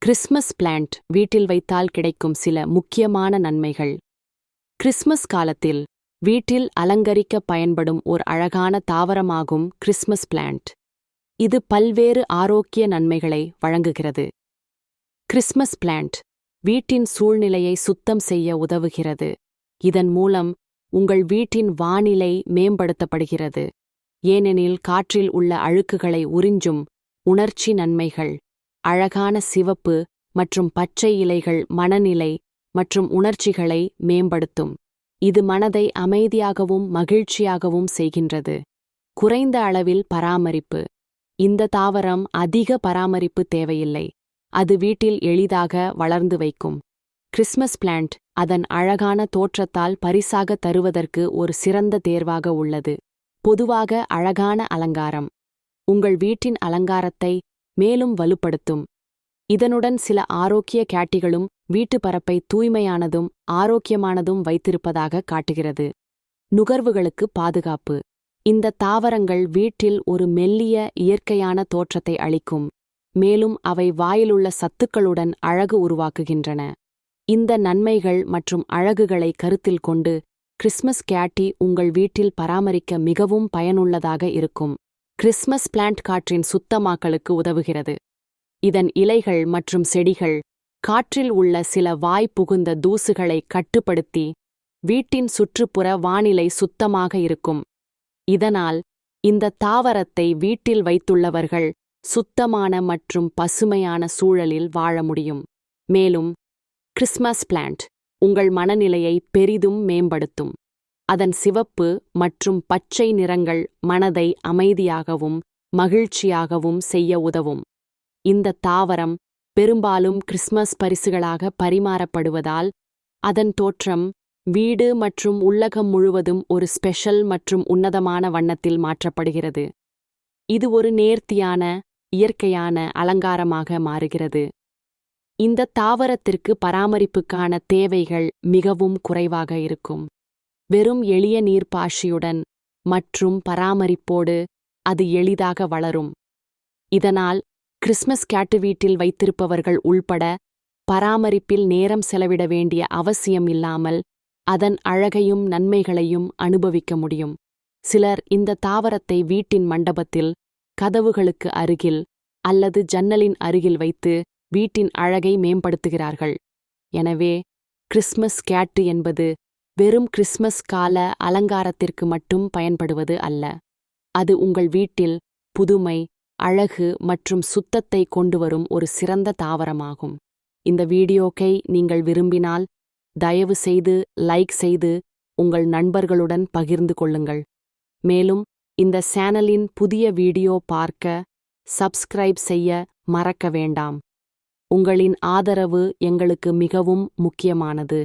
Christmas plant வீட்டில் வைத்தால் கிடைக்கும் சில முக்கியமான நன்மைகள். கிறிஸ்மஸ் காலத்தில் வீட்டில் அலங்கரிக்க பயன்படும் ஒரு அழகான தாவரமாகும் கிறிஸ்மஸ் பிளான்ட். இது பல்வேறு ஆரோக்கிய நன்மைகளை வழங்குகிறது. கிறிஸ்மஸ் பிளான்ட் வீட்டின் சூழ்நிலையை சுத்தம் செய்ய உதவுகிறது. இதன் மூலம் உங்கள் வீட்டின் வானிலை மேம்படுத்தப்படுகிறது, ஏனெனில் காற்றில் உள்ள அழுக்குகளை உறிஞ்சும் உணர்ச்சி நன்மைகள். அழகான சிவப்பு மற்றும் பச்சை இலைகள் மனநிலை மற்றும் உணர்ச்சிகளை மேம்படுத்தும். இது மனதை அமைதியாகவும் மகிழ்ச்சியாகவும் செய்கின்றது. குறைந்த அளவில் பராமரிப்பு. இந்த தாவரம் அதிக பராமரிப்பு தேவையில்லை, அது வீட்டில் எளிதாக வளர்ந்து வைக்கும். கிறிஸ்மஸ் பிளான்ட் அதன் அழகான தோற்றத்தால் பரிசாக தருவதற்கு ஒரு சிறந்த தேர்வாக உள்ளது. பொதுவாக அழகான அலங்காரம் உங்கள் வீட்டின் அலங்காரத்தை மேலும் வலுப்படுத்தும். இதனுடன் சில ஆரோக்கிய கேட்டிகளும் வீட்டு பரப்பை தூய்மையானதும் ஆரோக்கியமானதும் வைத்திருப்பதாக காட்டுகிறது. நுகர்வுகளுக்கு பாதுகாப்பு. இந்த தாவரங்கள் வீட்டில் ஒரு மெல்லிய இயற்கையான தோற்றத்தை அளிக்கும், மேலும் அவை வாயிலுள்ள சத்துக்களுடன் அழகு உருவாக்குகின்றன. இந்த நன்மைகள் மற்றும் அழகுகளை கருத்தில் கொண்டு கிறிஸ்மஸ் கேட்டி உங்கள் வீட்டில் பராமரிக்க மிகவும் பயனுள்ளதாக இருக்கும். கிறிஸ்மஸ் பிளான்ட் காற்றின் சுத்தமாக்கலுக்கு உதவுகிறது. இதன் இலைகள் மற்றும் செடிகள் காற்றில் உள்ள சில வாய் புகுந்த தூசுகளை கட்டுப்படுத்தி வீட்டின் சுற்றுப்புற வானிலை சுத்தமாக இருக்கும். இதனால் இந்த தாவரத்தை வீட்டில் வைத்துள்ளவர்கள் சுத்தமான மற்றும் பசுமையான சூழலில் வாழ முடியும். மேலும் கிறிஸ்மஸ் பிளான்ட் உங்கள் மனநிலையை பெரிதும் மேம்படுத்தும். அதன் சிவப்பு மற்றும் பச்சை நிறங்கள் மனதை அமைதியாகவும் மகிழ்ச்சியாகவும் செய்ய உதவும். இந்த தாவரம் பெரும்பாலும் கிறிஸ்மஸ் பரிசுகளாக பரிமாறப்படுவதால் அதன் தோற்றம் வீடு மற்றும் உலகம் முழுவதும் ஒரு ஸ்பெஷல் மற்றும் உன்னதமான வண்ணத்தில் மாற்றப்படுகிறது. இது ஒரு நேர்த்தியான இயற்கையான அலங்காரமாக மாறுகிறது. இந்த தாவரத்திற்கு பராமரிப்புக்கான தேவைகள் மிகவும் குறைவாக இருக்கும். வெறும் எளிய நீர்ப்பாய்ச்சியுடன் மற்றும் பராமரிப்போடு அது எளிதாக வளரும். இதனால் கிறிஸ்மஸ் கேட்டு வீட்டில் வைத்திருப்பவர்கள் உள்பட பராமரிப்பில் நேரம் செலவிட வேண்டிய அவசியம் இல்லாமல் அதன் அழகையும் நன்மைகளையும் அனுபவிக்க முடியும். சிலர் இந்த தாவரத்தை வீட்டின் மண்டபத்தில், கதவுகளுக்கு அருகில் அல்லது ஜன்னலின் அருகில் வைத்து வீட்டின் அழகை மேம்படுத்துகிறார்கள். எனவே கிறிஸ்மஸ் கேட்டு என்பது வெறும் கிறிஸ்மஸ் கால அலங்காரத்திற்கு மட்டும் பயன்படுவது அல்ல. அது உங்கள் வீட்டில் புதுமை, அழகு மற்றும் சுத்தத்தை கொண்டுவரும் ஒரு சிறந்த தாவரமாகும். இந்த வீடியோக்கை நீங்கள் விரும்பினால் தயவு செய்து லைக் செய்து உங்கள் நண்பர்களுடன் பகிர்ந்து கொள்ளுங்கள். மேலும் இந்த சேனலின் புதிய வீடியோ பார்க்க சப்ஸ்கிரைப் செய்ய மறக்க வேண்டாம். உங்களின் ஆதரவு எங்களுக்கு மிகவும் முக்கியமானது.